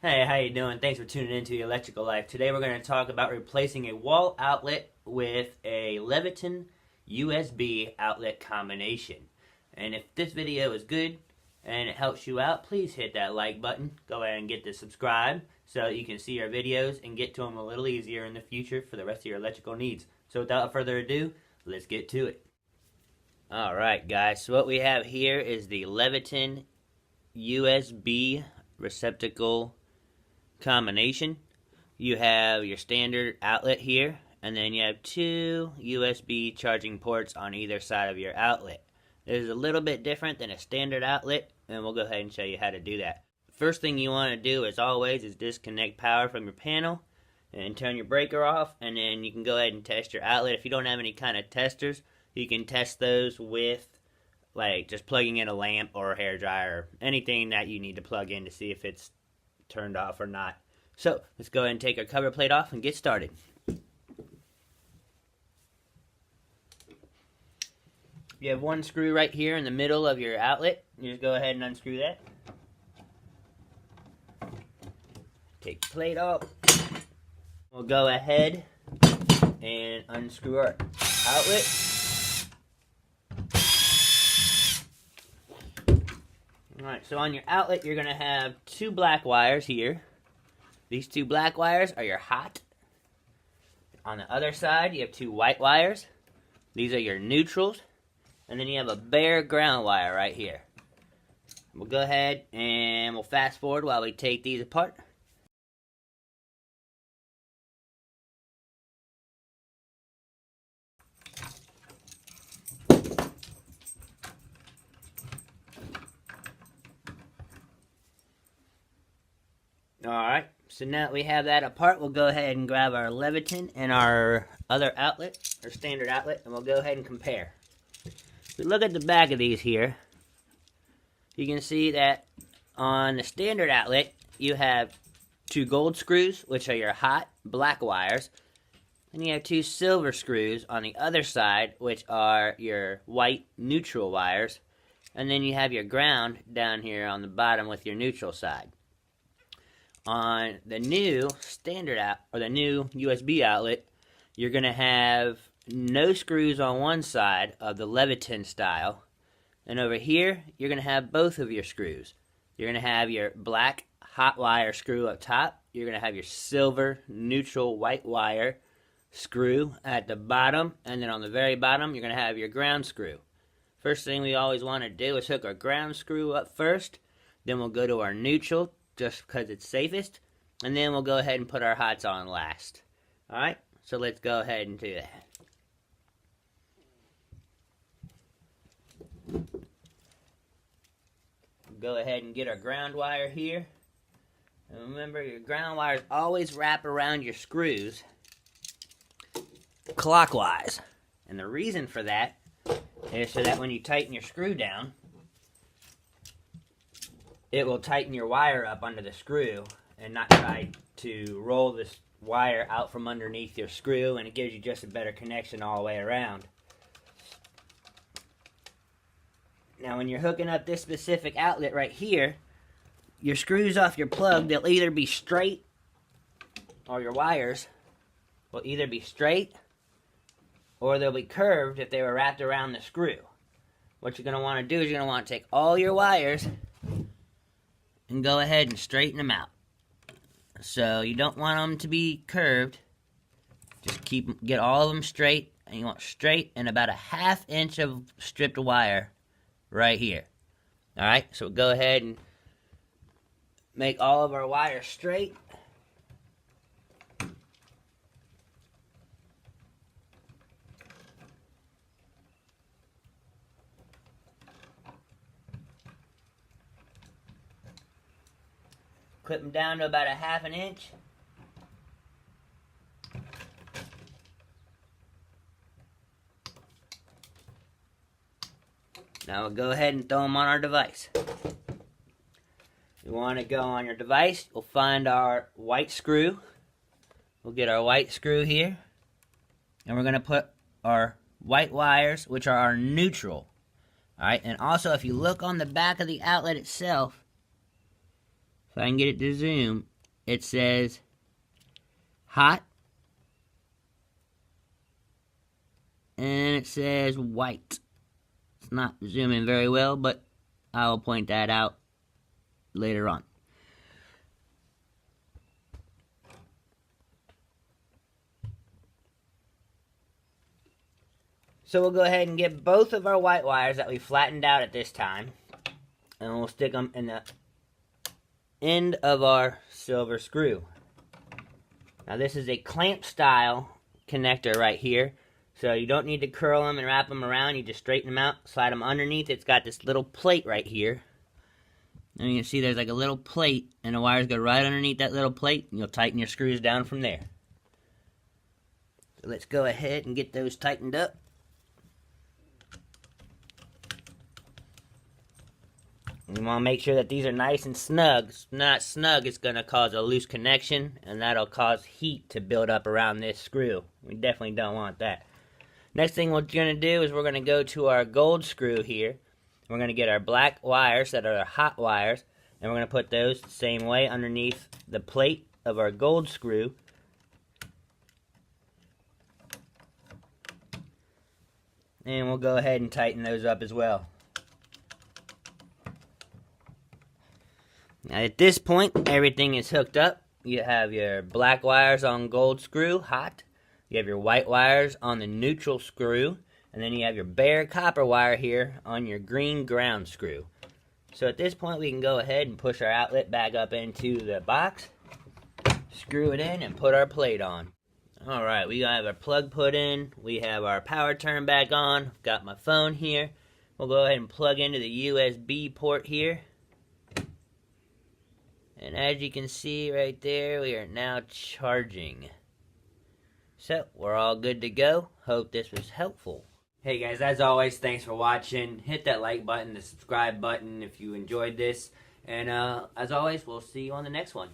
Hey, how you doing? Thanks for tuning into the Electrical Life. Today we're going to talk about replacing a wall outlet with a Leviton USB outlet combination. And if this video is good and it helps you out, please hit that like button. Go ahead and get to subscribe so that you can see our videos and get to them a little easier in the future for the rest of your electrical needs. So without further ado, let's get to it. Alright guys, so what we have here is the Leviton USB receptacle combination. You have your standard outlet here, and then you have two USB charging ports on either side of your outlet. This is a little bit different than a standard outlet, and we'll go ahead and show you how to do that. First thing you want to do, as always, is disconnect power from your panel and turn your breaker off, and then you can go ahead and test your outlet. If you don't have any kind of testers, you can test those with like just plugging in a lamp or a hairdryer or anything that you need to plug in to see if it's turned off or not. So let's go ahead and take our cover plate off and get started. You have one screw right here in the middle of your outlet. You just go ahead and unscrew that. Take the plate off. We'll go ahead and unscrew our outlet. Alright, so on your outlet you're going to have two black wires here. These two black wires are your hot. On the other side you have two white wires. These are your neutrals. And then you have a bare ground wire right here. We'll go ahead and we'll fast forward while we take these apart. Alright, so now that we have that apart, we'll go ahead and grab our Leviton and our other outlet, our standard outlet, and we'll go ahead and compare. If we look at the back of these here, you can see that on the standard outlet, you have two gold screws, which are your hot black wires, and you have two silver screws on the other side, which are your white neutral wires, and then you have your ground down here on the bottom with your neutral side. On the new standard or the new USB outlet, you're going to have no screws on one side of the Leviton style, and over here you're going to have both of your screws. You're going to have your black hot wire screw up top. You're going to have your silver neutral white wire screw at the bottom, and then on the very bottom you're going to have your ground screw. First thing we always want to do is hook our ground screw up first, then we'll go to our neutral just because it's safest, and then we'll go ahead and put our hots on last. Alright, so let's go ahead and do that. Go ahead and get our ground wire here. And remember, your ground wires always wrap around your screws clockwise. And the reason for that is so that when you tighten your screw down, it will tighten your wire up under the screw and not try to roll this wire out from underneath your screw, and it gives you just a better connection all the way around. Now when you're hooking up this specific outlet right here, your screws off your plug, they'll either be straight, or your wires will either be straight or they'll be curved if they were wrapped around the screw. What you're going to want to do is you're going to want to take all your wires and go ahead and straighten them out. So you don't want them to be curved. Just get all of them straight, and you want straight and about a ½ inch of stripped wire right here. Alright, so go ahead and make all of our wires straight. Clip them down to about a ½ inch. Now we'll go ahead and throw them on our device. You want to go on your device, we'll find our white screw. We'll get our white screw here. And we're going to put our white wires, which are our neutral. Alright, and also if you look on the back of the outlet itself, if I can get it to zoom, it says hot, and it says white. It's not zooming very well, but I will point that out later on. So we'll go ahead and get both of our white wires that we flattened out at this time, and we'll stick them in the end of our silver screw. Now this is a clamp style connector right here, so you don't need to curl them and wrap them around. You just straighten them out, slide them underneath. It's got this little plate right here, and you can see there's like a little plate, and the wires go right underneath that little plate, and you'll tighten your screws down from there. So let's go ahead and get those tightened up. You want to make sure that these are nice and snug. If not snug, it's going to cause a loose connection, and that'll cause heat to build up around this screw. We definitely don't want that. Next thing we're going to do is we're going to go to our gold screw here. We're going to get our black wires that are our hot wires, and we're going to put those the same way underneath the plate of our gold screw. And we'll go ahead and tighten those up as well. Now at this point, everything is hooked up. You have your black wires on gold screw, hot. You have your white wires on the neutral screw. And then you have your bare copper wire here on your green ground screw. So at this point, we can go ahead and push our outlet back up into the box. Screw it in and put our plate on. Alright, we have our plug put in. We have our power turned back on. Got my phone here. We'll go ahead and plug into the USB port here. And as you can see right there, we are now charging. So, we're all good to go. Hope this was helpful. Hey guys, as always, thanks for watching. Hit that like button, the subscribe button if you enjoyed this. And as always, we'll see you on the next one.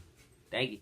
Thank you.